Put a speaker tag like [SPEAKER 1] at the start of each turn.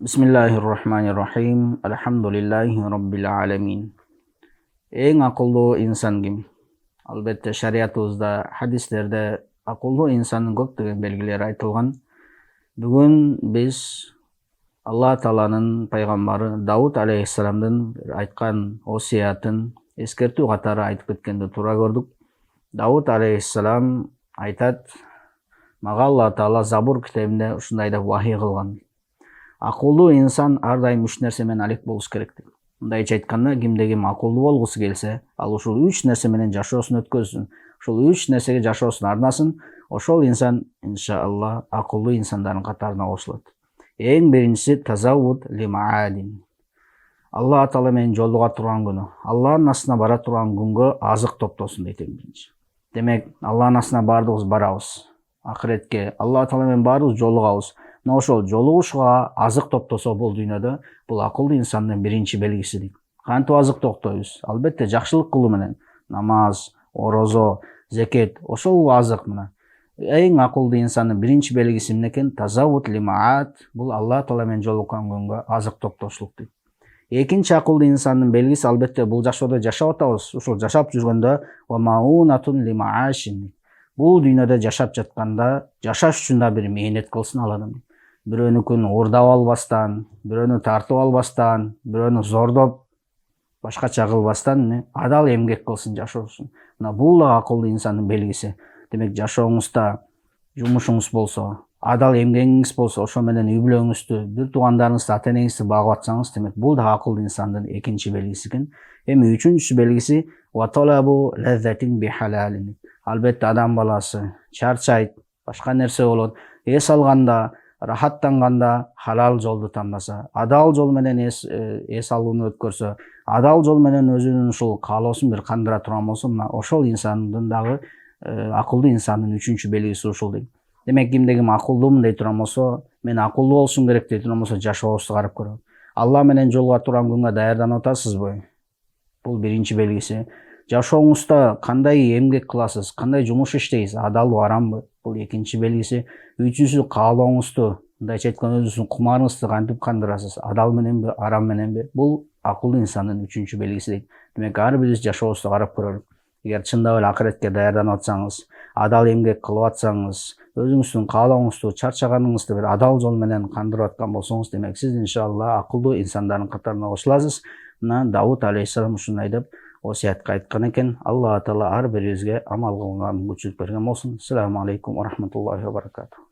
[SPEAKER 1] Bismillahirrahmanirrahim. Alhamdulillahi rabbil alamin. Эң акылдуу инсан ким? Албетте шариятыбызда, хадистерде акылдуу инсандын көптөгөн белгилери айтылган. Бүгүн биз Аллах-Тааланын пайгамбары Дауд алейхиссаламдын айткан осиятын эскертүү катары айтып кеткенди туура көрдүк. Дауд алейхиссалам айтат: мага Аллах-Таала Забур китебинде ушундай деп вахий кылган. Акылдуу инсан ар дайым үч нерсе менен алек болуш керек дейт. Мындайча айтканда, кимде ким акылдуу болгусу келсе, ал ушул үч нерсе менен жашоосун өткөзсүн. Ушул үч нерсеге жашоосун арнасын, ошол инсан иншалла акылдуу инсандардын катарына кошулат. Эң биринчиси тазаввуд лимаадин. Аллах-Таала менен жолуга турган күнү, Аллахтын астына бара турган күнгө азык топтосун дейт эң биринчи. Демек, Аллахтын астына баардыгыбыз барабыз. Акыретке Аллах-Таала менен баардыгыбыз жолугабыз. Мына ошол жолугушууга азык топтосо бул дүйнөдө, бул акылдуу инсандын биринчи белгиси дейт. Кантип азык токтойбуз? Албетте жакшылык кылуу менен. Намаз, орозо, зекет, ошол азык мына. Эң акылдуу инсандын биринчи белгиси эмне экен? Тазаввуд лимаат, бул Аллах-Таала менен жолуккан күнгө азык топтошулук дейт. Экинчи акылдуу инсандын белгиси албетте бул жашоодо жашап атабыз. Ушул жашап жүргөндө ва маунатун лимаашин. Бул дүйнөдө жашап жатканда жашаш үчүн да бир мээнет кылсын ал адам. Бирөөнүкүн уурдап албастан, бирөөнү тартып албастан, бирөөнү зордоп, башкача кылбастан адал эмгек кылсын жашоо үчүн. Мына бул да акылдуу инсандын белгиси. Демек жашооңузда жумушуңуз болсо, адал эмгегиңиз болсо, ошо менен үй бүлөңүздү, бир туугандарыңызды, ата энеңизди багып атсаңыз, демек бул да акылдуу инсандын экинчи белгиси экен. Эми үчүнчү белгиси ва талабу лаззатин бихалалин. Албетте адам баласы чарчайт, башка нерсе болот, эс алганда, рахаттанганда халал жолду тандаса, адал жол менен эс алууну өткөрсө, адал жол менен өзүнүн ушул каалоосун бир кандыра турган болсо, мына ошол инсандын дагы акылдуу инсандын үчүнчү белгиси ушул дейт. Демек, кимде ким акылдуумун дей турган болсо, мен акылдуу болушум керек дей турган болсо, жашообузду карап көрөт. Алла менен жолуга турган күнгө даярданып атасызбы? Бул биринчи белгиси. Жашооңузда кандай эмгек кыласыз, кандай жумуш иштейсиз, адалбы, арамбы? Бул экинчи белгиси. Үчүнчүсү каалооңузду, мындайча айтканда өзүңүздүн кумарыңызды кантип кандырасыз, адал мененби, арам мененби? Бул акылдуу инсандын үчүнчү белгиси дейт. Демек, ар бирибиз жашообузду карап көрөлүк. Эгер чындап эле акыретке даярданып атсаңыз, адал эмгек кылып атсаңыз, өзүңүздүн каалооңузду, чарчаганыңызды бир адал жол менен кандырып аткан болсоңуз, демек сиз иншалла акылдуу инсандардын катарына кошуласыз. Мына Дауд алейхиссалам ушундай деп осиятка айткан экен. Аллах Таала ар бирибизге амал кылганга мүмкүнчүлүк берген болсун. Ассаламу алейкум ва рахматуллахи ва баракатух.